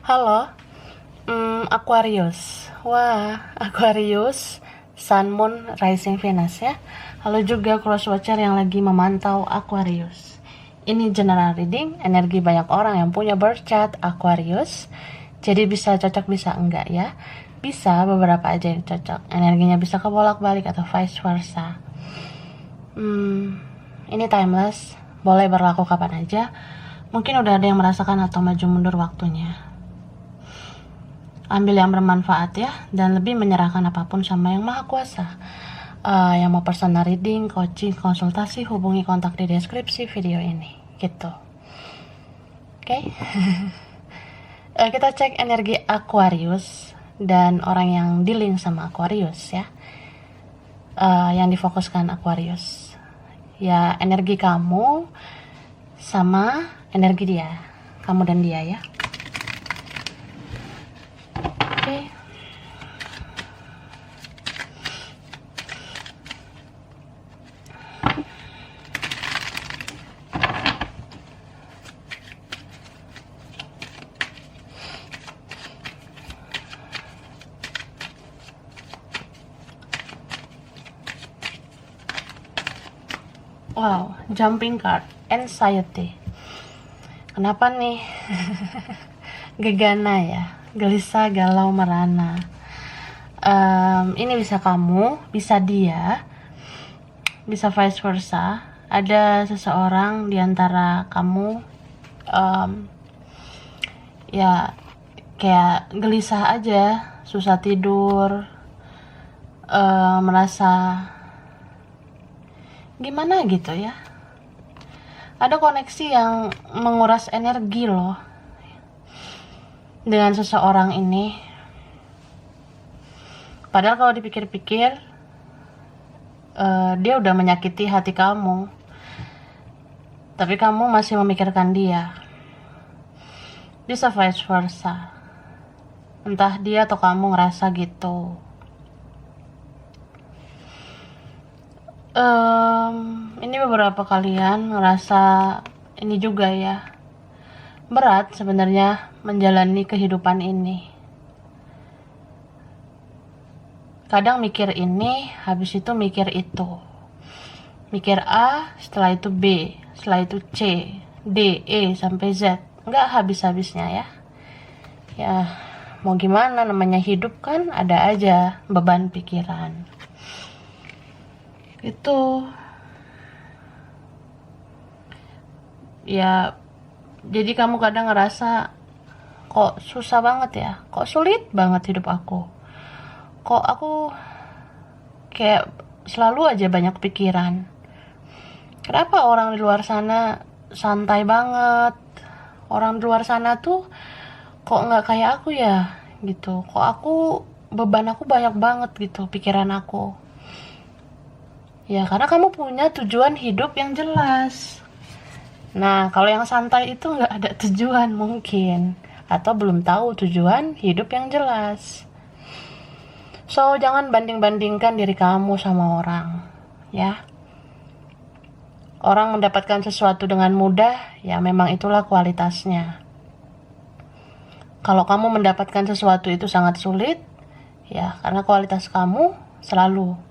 Halo, Aquarius. Wah, Aquarius, Sun, Moon, Rising Venus ya. Halo juga cross watcher yang lagi memantau Aquarius. Ini general reading, energi banyak orang yang punya birth chart Aquarius. Jadi bisa cocok, bisa enggak ya. Bisa beberapa aja yang cocok. Energinya bisa kebolak-balik atau vice versa. Ini timeless, boleh berlaku kapan aja. Mungkin udah ada yang merasakan atau maju mundur waktunya. Ambil yang bermanfaat ya, dan lebih menyerahkan apapun sama yang maha kuasa. Yang mau personal reading, coaching, konsultasi, hubungi kontak di deskripsi video ini gitu. Oke. Kita cek energi Aquarius dan orang yang dealing sama Aquarius ya. Yang difokuskan Aquarius ya, energi kamu sama energi dia, kamu dan dia ya. Oke. Wow, jumping card, anxiety. Kenapa nih? Gegana ya, gelisah, galau, merana. Ini bisa kamu, bisa dia, bisa vice versa. Ada seseorang di antara kamu, ya kayak gelisah aja, susah tidur, merasa gimana gitu ya. Ada koneksi yang menguras energi loh dengan seseorang ini. Padahal kalau dipikir-pikir, dia udah menyakiti hati kamu, tapi kamu masih memikirkan dia. Bisa vice versa. Entah dia atau kamu ngerasa gitu. Ini beberapa kalian ngerasa ini juga ya, berat sebenarnya menjalani kehidupan ini. Kadang mikir ini, habis itu mikir itu. Mikir A, setelah itu B, setelah itu C, D, E, sampai Z. Nggak habis-habisnya ya. Ya, mau gimana, namanya hidup kan, ada aja beban pikiran. Itu ya, jadi kamu kadang ngerasa kok susah banget ya, kok sulit banget hidup aku, kok aku kayak selalu aja banyak pikiran. Kenapa orang di luar sana santai banget, orang di luar sana tuh kok nggak kayak aku ya gitu, kok aku beban aku banyak banget gitu, pikiran aku. Ya karena kamu punya tujuan hidup yang jelas. Nah kalau yang santai itu nggak ada tujuan mungkin, atau belum tahu tujuan hidup yang jelas. So jangan banding-bandingkan diri kamu sama orang ya. Orang mendapatkan sesuatu dengan mudah, ya memang itulah kualitasnya. Kalau kamu mendapatkan sesuatu itu sangat sulit, ya karena kualitas kamu selalu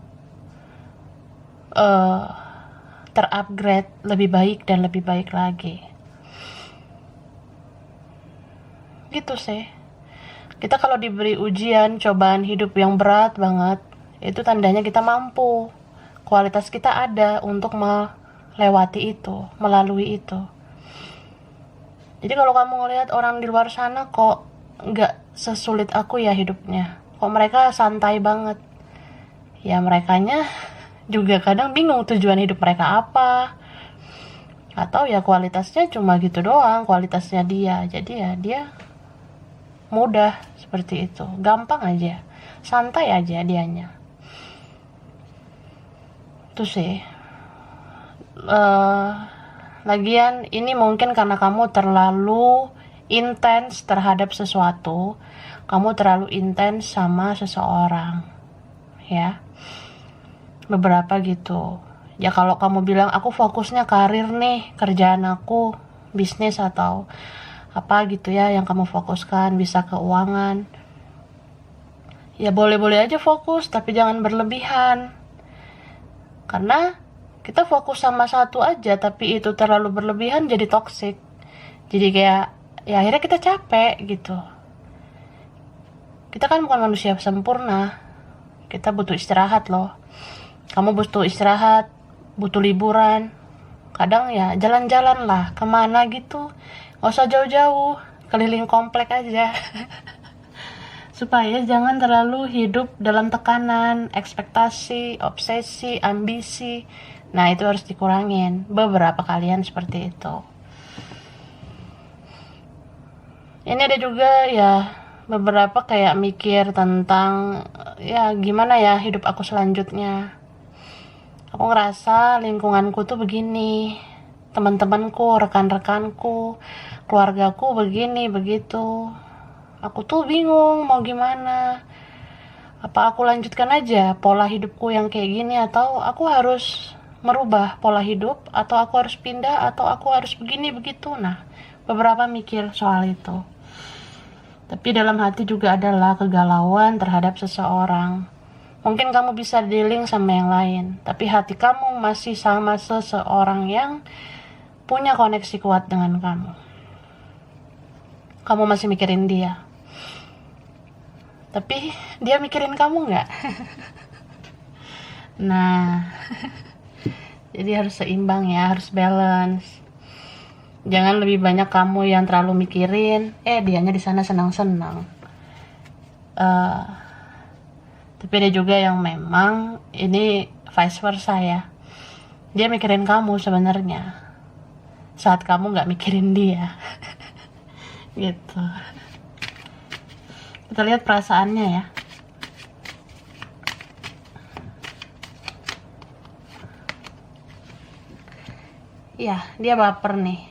terupgrade lebih baik dan lebih baik lagi. Gitu sih. Kita kalau diberi ujian, cobaan hidup yang berat banget, itu tandanya kita mampu. Kualitas kita ada untuk melewati itu, melalui itu. Jadi kalau kamu ngelihat orang di luar sana kok nggak sesulit aku ya hidupnya, kok mereka santai banget, ya merekanya juga kadang bingung tujuan hidup mereka apa, atau ya kualitasnya cuma gitu doang, kualitasnya dia. Jadi ya dia mudah seperti itu, gampang aja, santai aja dianya. Itu sih. Lagian ini mungkin karena kamu terlalu intens terhadap sesuatu, kamu terlalu intens sama seseorang ya, beberapa gitu ya. Kalau kamu bilang aku fokusnya karir nih, kerjaan aku, bisnis atau apa gitu ya yang kamu fokuskan. Bisa keuangan, ya boleh-boleh aja fokus, tapi jangan berlebihan. Karena kita fokus sama satu aja, tapi itu terlalu berlebihan jadi toksik. Jadi kayak, ya akhirnya kita capek gitu. Kita kan bukan manusia sempurna. Kita butuh istirahat loh. Kamu butuh istirahat, butuh liburan. Kadang ya jalan-jalan lah, kemana gitu. Gak usah jauh-jauh, keliling komplek aja. Supaya jangan terlalu hidup dalam tekanan, ekspektasi, obsesi, ambisi. Nah, itu harus dikurangin. Beberapa kalian seperti itu. Ini ada juga ya beberapa kayak mikir tentang ya gimana ya hidup aku selanjutnya. Aku ngerasa lingkunganku tuh begini, teman-temanku, rekan-rekanku, keluargaku begini begitu. Aku tuh bingung mau gimana. Apa aku lanjutkan aja pola hidupku yang kayak gini, atau aku harus merubah pola hidup, atau aku harus pindah, atau aku harus begini begitu. Nah, beberapa mikir soal itu. Tapi dalam hati juga adalah kegalauan terhadap seseorang. Mungkin kamu bisa dealing sama yang lain, tapi hati kamu masih sama seseorang yang punya koneksi kuat dengan kamu. Kamu masih mikirin dia. Tapi dia mikirin kamu nggak? Nah, jadi harus seimbang ya, harus balance. Jangan lebih banyak kamu yang terlalu mikirin, dianya di sana senang-senang. Tapi ada juga yang memang ini vice versa ya. Dia mikirin kamu sebenarnya saat kamu nggak mikirin dia. Gitu. Kita lihat perasaannya ya. Ya, dia baper nih.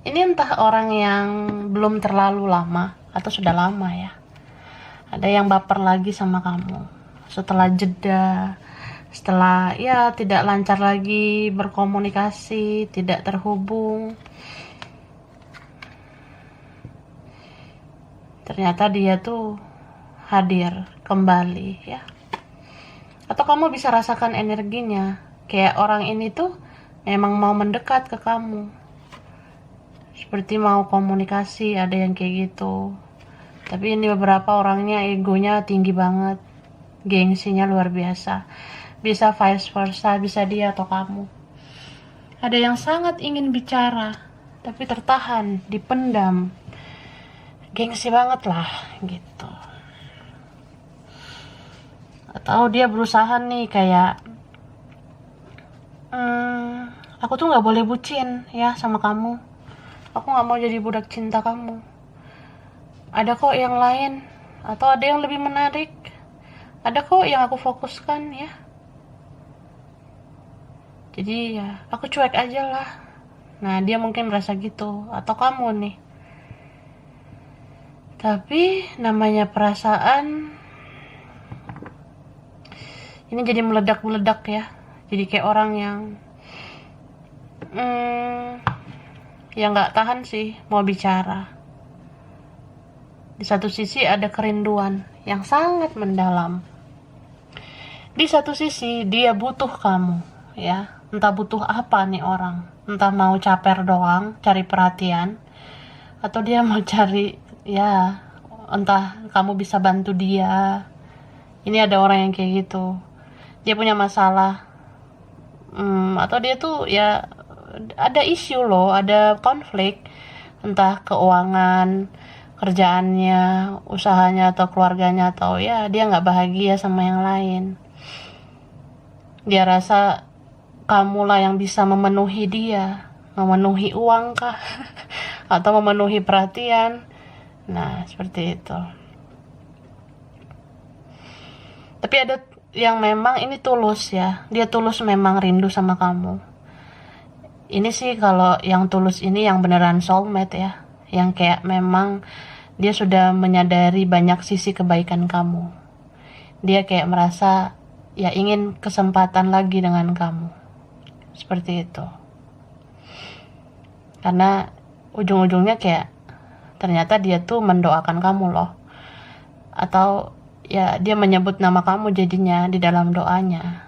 Ini entah orang yang belum terlalu lama atau sudah lama ya. Ada yang baper lagi sama kamu setelah jeda, setelah ya tidak lancar lagi berkomunikasi, tidak terhubung. Ternyata dia tuh hadir kembali ya. Atau kamu bisa rasakan energinya, kayak orang ini tuh memang mau mendekat ke kamu, seperti mau komunikasi, ada yang kayak gitu. Tapi ini beberapa orangnya egonya tinggi banget, gengsinya luar biasa. Bisa vice versa, bisa dia atau kamu. Ada yang sangat ingin bicara, tapi tertahan, dipendam. Gengsi banget lah, gitu. Atau dia berusaha nih kayak, aku tuh gak boleh bucin ya sama kamu. Aku gak mau jadi budak cinta kamu. Ada kok yang lain, atau ada yang lebih menarik. Ada kok yang aku fokuskan ya. Jadi ya aku cuek aja lah. Nah, dia mungkin merasa gitu. Atau kamu nih. Tapi namanya perasaan ini jadi meledak-meledak ya. Jadi kayak orang yang gak tahan sih mau bicara. Di satu sisi ada kerinduan yang sangat mendalam. Di satu sisi dia butuh kamu ya. Entah butuh apa nih orang. Entah mau caper doang, cari perhatian, atau dia mau cari ya, entah kamu bisa bantu dia. Ini ada orang yang kayak gitu. Dia punya masalah, atau dia tuh ya ada isu loh, ada konflik, entah keuangan, kerjaannya, usahanya, atau keluarganya, atau ya dia nggak bahagia sama yang lain. Dia rasa kamulah yang bisa memenuhi dia, memenuhi uang kah, atau memenuhi perhatian. Nah, seperti itu. Tapi ada yang memang ini tulus ya, dia tulus memang rindu sama kamu. Ini sih kalau yang tulus ini yang beneran soulmate ya, yang kayak memang dia sudah menyadari banyak sisi kebaikan kamu. Dia kayak merasa ya ingin kesempatan lagi dengan kamu. Seperti itu. Karena ujung-ujungnya kayak ternyata dia tuh mendoakan kamu loh, atau ya dia menyebut nama kamu jadinya di dalam doanya.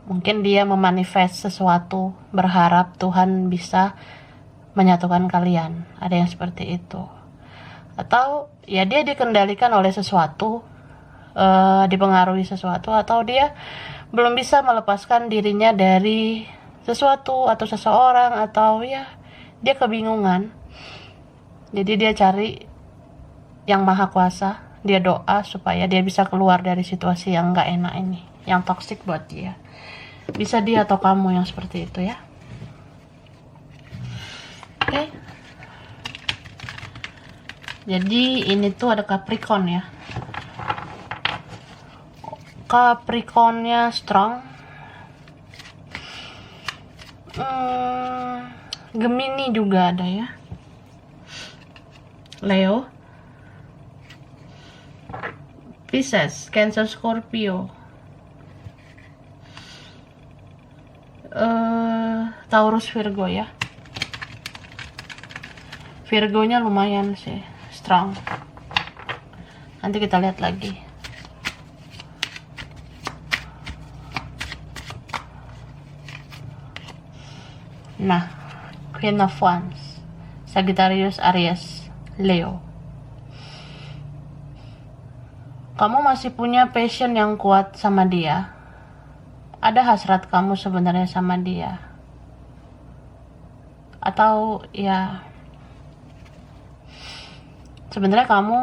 Mungkin dia memanifest sesuatu, berharap Tuhan bisa menyatukan kalian. Ada yang seperti itu. Atau ya dia dikendalikan oleh sesuatu, dipengaruhi sesuatu, atau dia belum bisa melepaskan dirinya dari sesuatu atau seseorang, atau ya dia kebingungan. Jadi dia cari yang maha kuasa, dia doa supaya dia bisa keluar dari situasi yang gak enak ini, yang toksik buat dia. Bisa dia atau kamu yang seperti itu ya. Oke. Jadi ini tuh ada Capricorn ya. Capricornnya strong. Gemini juga ada ya. Leo, Pisces, Cancer, Scorpio, Taurus, Virgo ya. Virgonya lumayan sih strong. Nanti kita lihat lagi. Nah, Queen of Wands, Sagittarius, Aries, Leo. Kamu masih punya passion yang kuat sama dia. Ada hasrat kamu sebenarnya sama dia. Atau ya sebenarnya kamu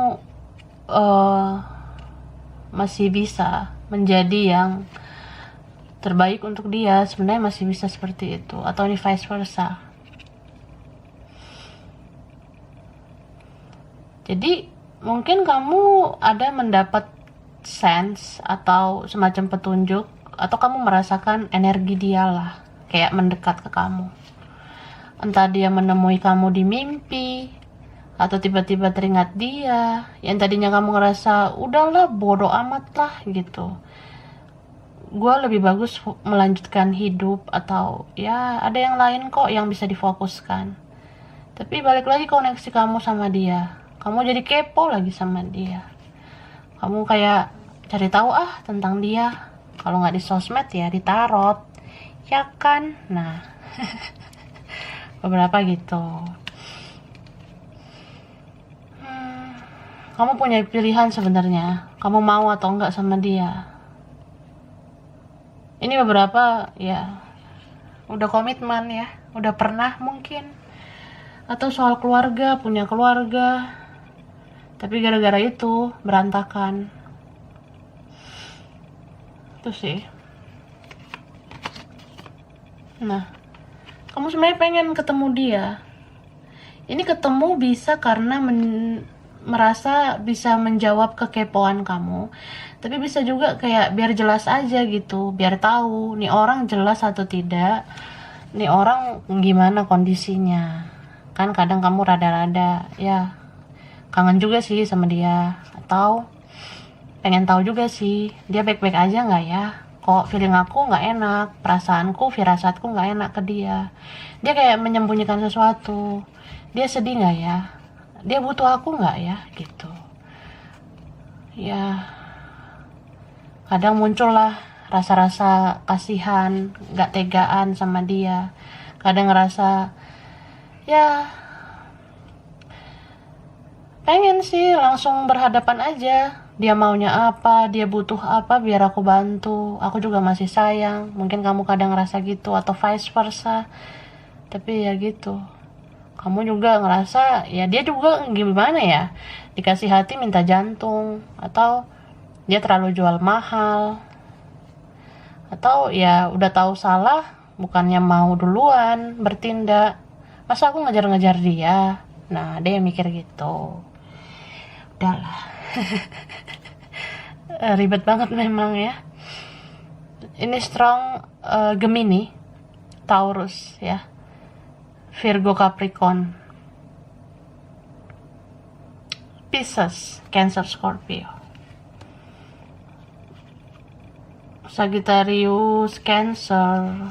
masih bisa menjadi yang terbaik untuk dia. Sebenarnya masih bisa seperti itu. Atau ini vice versa. Jadi mungkin kamu ada mendapat sense atau semacam petunjuk, atau kamu merasakan energi dia lah, kayak mendekat ke kamu. Entah dia menemui kamu di mimpi, atau tiba-tiba teringat dia, yang tadinya kamu ngerasa, udahlah bodoh amat lah gitu, gue lebih bagus melanjutkan hidup, atau ya ada yang lain kok yang bisa difokuskan. Tapi balik lagi koneksi kamu sama dia, kamu jadi kepo lagi sama dia. Kamu kayak cari tahu tentang dia. Kalau nggak di sosmed ya di tarot, ya kan? Nah, beberapa gitu. Kamu punya pilihan sebenarnya. Kamu mau atau enggak sama dia. Ini beberapa ya udah komitmen ya, udah pernah mungkin. Atau soal keluarga, punya keluarga. Tapi gara-gara itu berantakan. Itu sih. Nah, kamu sebenarnya pengen ketemu dia. Ini ketemu bisa karena merasa bisa menjawab kekepoan kamu. Tapi bisa juga kayak biar jelas aja gitu, biar tahu nih orang jelas atau tidak. Nih orang gimana kondisinya. Kan kadang kamu rada-rada ya kangen juga sih sama dia, atau pengen tahu juga sih dia baik-baik aja nggak ya, kok feeling aku nggak enak, perasaanku, firasatku nggak enak ke dia. Dia kayak menyembunyikan sesuatu, dia sedih nggak ya, dia butuh aku nggak ya gitu ya. Kadang muncul lah rasa-rasa kasihan, nggak tegaan sama dia. Kadang ngerasa ya pengen sih langsung berhadapan aja. Dia maunya apa, dia butuh apa, biar aku bantu. Aku juga masih sayang. Mungkin kamu kadang ngerasa gitu, atau vice versa. Tapi ya gitu, kamu juga ngerasa ya dia juga gimana ya, dikasih hati minta jantung, atau dia terlalu jual mahal, atau ya udah tahu salah bukannya mau duluan bertindak. Masa aku ngejar-ngejar dia. Nah, dia yang mikir gitu. Udahlah. Ribet banget memang ya. Ini strong Gemini, Taurus ya, Virgo, Capricorn, Pisces, Cancer, Scorpio, Sagittarius, Cancer.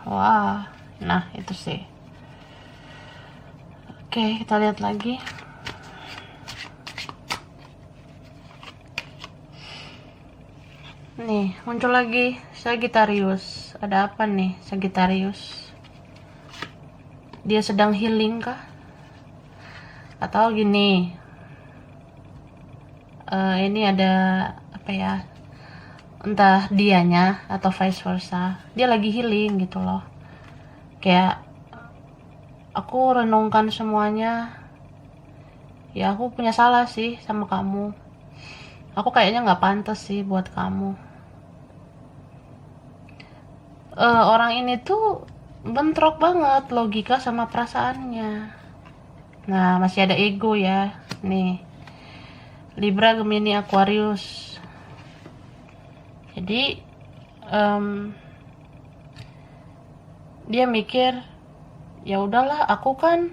Wah, nah itu sih. Oke, kita lihat lagi. Nih, muncul lagi Sagittarius. Ada apa nih Sagittarius? Dia sedang healing kah? Atau gini, ini ada apa ya? Entah dianya atau vice versa. Dia lagi healing gitu loh. Kayak aku renungkan semuanya. Ya aku punya salah sih sama kamu. Aku kayaknya nggak pantas sih buat kamu. Orang ini tuh bentrok banget logika sama perasaannya. Nah, masih ada ego ya. Nih, Libra, Gemini, Aquarius. Jadi, dia mikir, ya udahlah, aku kan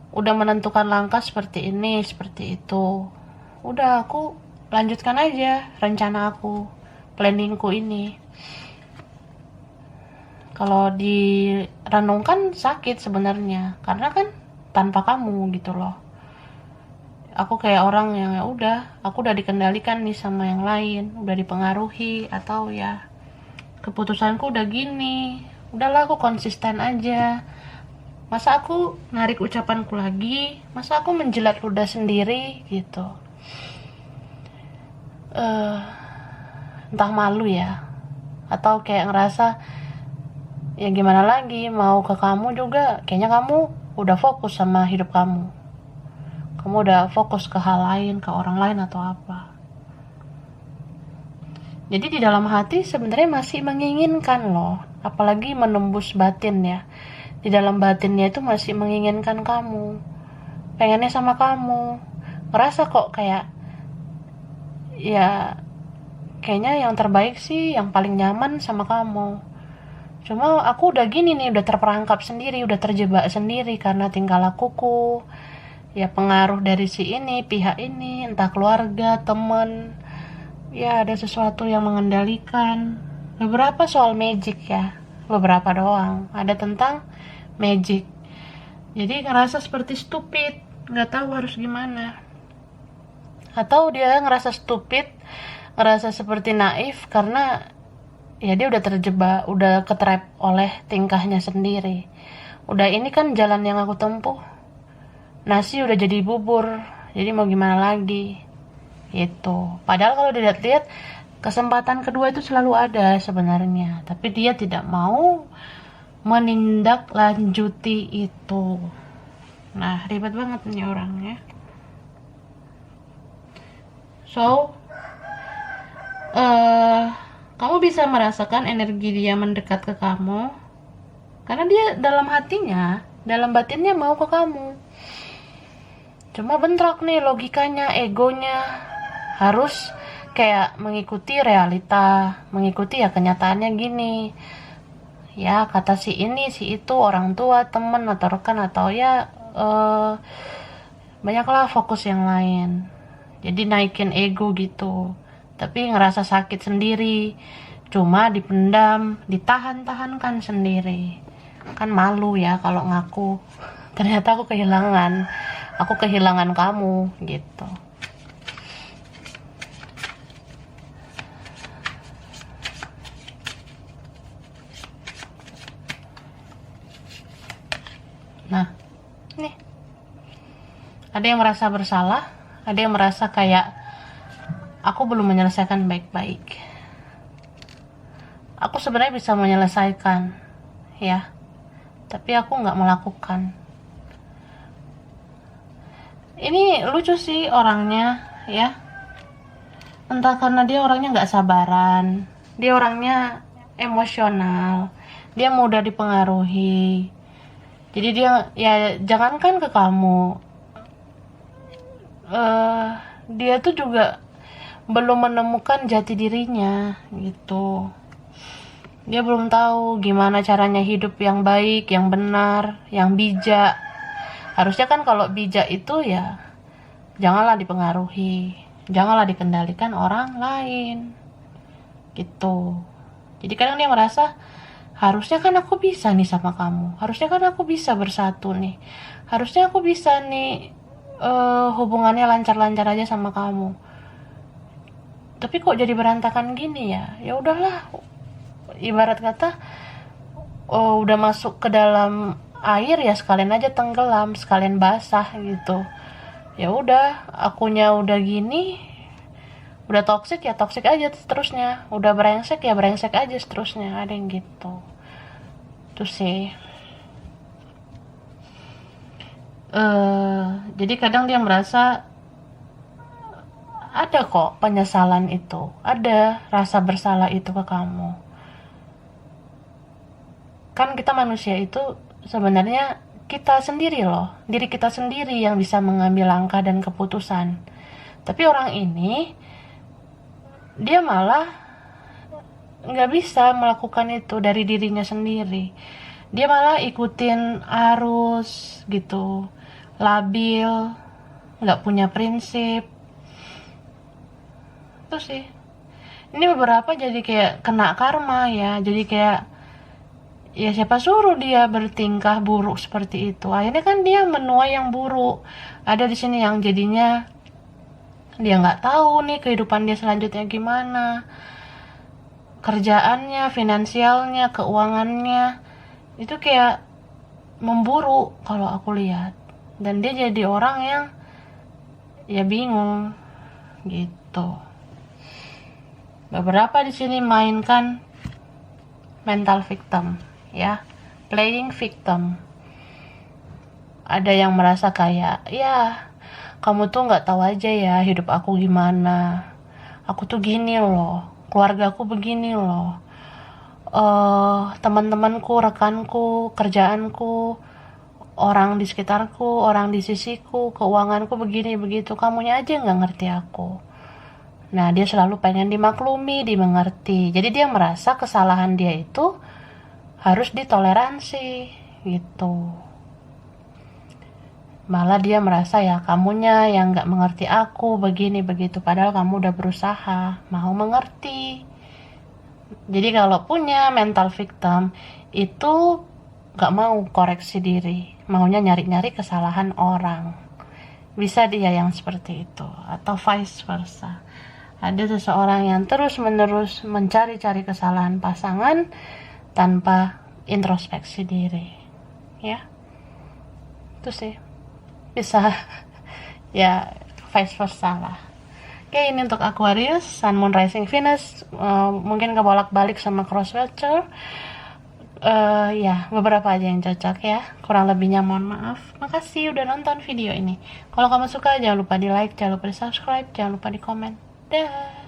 udah menentukan langkah seperti ini, seperti itu. Udah, aku lanjutkan aja rencana aku, planningku ini. Kalau direnungkan sakit sebenarnya, karena kan tanpa kamu gitu loh. Aku kayak orang yang ya udah, aku udah dikendalikan nih sama yang lain, udah dipengaruhi, atau ya keputusanku udah gini. Udahlah, aku konsisten aja. Masa aku narik ucapanku lagi? Masa aku menjilat ludah sendiri gitu? Entah malu ya, atau kayak ngerasa ya gimana lagi, mau ke kamu juga kayaknya kamu udah fokus sama hidup kamu udah fokus ke hal lain, ke orang lain atau apa. Jadi di dalam hati sebenarnya masih menginginkan loh, apalagi menembus batin ya. Di dalam batinnya itu masih menginginkan kamu, pengennya sama kamu, ngerasa kok kayak ya kayaknya yang terbaik sih, yang paling nyaman sama kamu. Cuma aku udah gini nih, udah terperangkap sendiri, udah terjebak sendiri karena tingkah lakuku. Ya pengaruh dari si ini, pihak ini, entah keluarga, temen. Ya ada sesuatu yang mengendalikan. Beberapa soal magic ya, beberapa doang. Ada tentang magic. Jadi ngerasa seperti stupid, nggak tahu harus gimana. Atau dia ngerasa stupid, ngerasa seperti naif karena ya dia udah terjebak, udah ketrap oleh tingkahnya sendiri. Udah ini kan jalan yang aku tempuh, nasi udah jadi bubur, jadi mau gimana lagi itu. Padahal kalau dilihat-lihat kesempatan kedua itu selalu ada sebenarnya, tapi dia tidak mau menindaklanjuti itu. Nah, ribet banget nih orangnya. So kamu bisa merasakan energi dia mendekat ke kamu karena dia dalam hatinya, dalam batinnya mau ke kamu. Cuma bentrok nih logikanya, egonya harus kayak mengikuti realita, mengikuti ya kenyataannya gini. Ya kata si ini, si itu, orang tua, temen atau rekan atau ya banyaklah fokus yang lain. Jadi naikin ego gitu. Tapi ngerasa sakit sendiri, cuma dipendam, ditahan-tahankan sendiri. Kan malu ya kalau ngaku, ternyata aku kehilangan kamu gitu. Nah, nih ada yang merasa bersalah, ada yang merasa kayak aku belum menyelesaikan baik-baik. Aku sebenarnya bisa menyelesaikan, ya, tapi aku nggak melakukan. Ini lucu sih orangnya, ya. Entah karena dia orangnya nggak sabaran, dia orangnya emosional, dia mudah dipengaruhi. Jadi dia, ya jangankan ke kamu, dia tuh juga belum menemukan jati dirinya gitu. Dia belum tahu gimana caranya hidup yang baik, yang benar, yang bijak. Harusnya kan kalau bijak itu ya janganlah dipengaruhi, janganlah dikendalikan orang lain gitu. Jadi kadang dia merasa harusnya kan aku bisa nih sama kamu, harusnya kan aku bisa bersatu nih, Harusnya aku bisa nih hubungannya lancar-lancar aja sama kamu. Tapi kok jadi berantakan gini ya? Ya udahlah, ibarat kata udah masuk ke dalam air ya sekalian aja tenggelam, sekalian basah gitu. Ya udah, akunya udah gini, udah toksik ya toksik aja seterusnya, udah brengsek ya brengsek aja seterusnya, ada yang gitu. Tuh sih. Jadi kadang dia merasa ada kok penyesalan itu, ada rasa bersalah itu ke kamu. Kan kita manusia itu sebenarnya kita sendiri loh, diri kita sendiri yang bisa mengambil langkah dan keputusan. Tapi orang ini, dia malah nggak bisa melakukan itu dari dirinya sendiri. Dia malah ikutin arus gitu, labil, nggak punya prinsip. Itu sih. Ini beberapa jadi kayak kena karma ya, jadi kayak ya siapa suruh dia bertingkah buruk seperti itu. Akhirnya kan dia menuai yang buruk. Ada di sini yang jadinya dia nggak tahu nih kehidupan dia selanjutnya gimana, kerjaannya, finansialnya, keuangannya itu kayak memburuk kalau aku lihat. Dan dia jadi orang yang ya bingung gitu. Beberapa di sini mainkan mental victim ya, playing victim. Ada yang merasa kayak ya kamu tuh nggak tahu aja ya hidup aku gimana, aku tuh gini loh, keluarga aku begini loh, teman-temanku, rekanku, kerjaanku, orang di sekitarku, orang di sisiku, keuanganku begini begitu, kamunya aja nggak ngerti aku. Nah, dia selalu pengen dimaklumi, dimengerti. Jadi dia merasa kesalahan dia itu harus ditoleransi gitu. Malah dia merasa ya kamunya yang gak mengerti aku begini begitu, padahal kamu udah berusaha mau mengerti. Jadi kalau punya mental victim itu gak mau koreksi diri, maunya nyari-nyari kesalahan orang. Bisa dia yang seperti itu, atau vice versa. Ada seseorang yang terus-menerus mencari-cari kesalahan pasangan tanpa introspeksi diri. Ya, itu sih. Bisa ya vice versa lah. Oke, ini untuk Aquarius, Sun, Moon, Rising, Venus, mungkin kebolak-balik sama cross watcher. Ya beberapa aja yang cocok ya, kurang lebihnya mohon maaf. Makasih udah nonton video ini. Kalau kamu suka jangan lupa di like, jangan lupa di subscribe, jangan lupa di komen. Dah.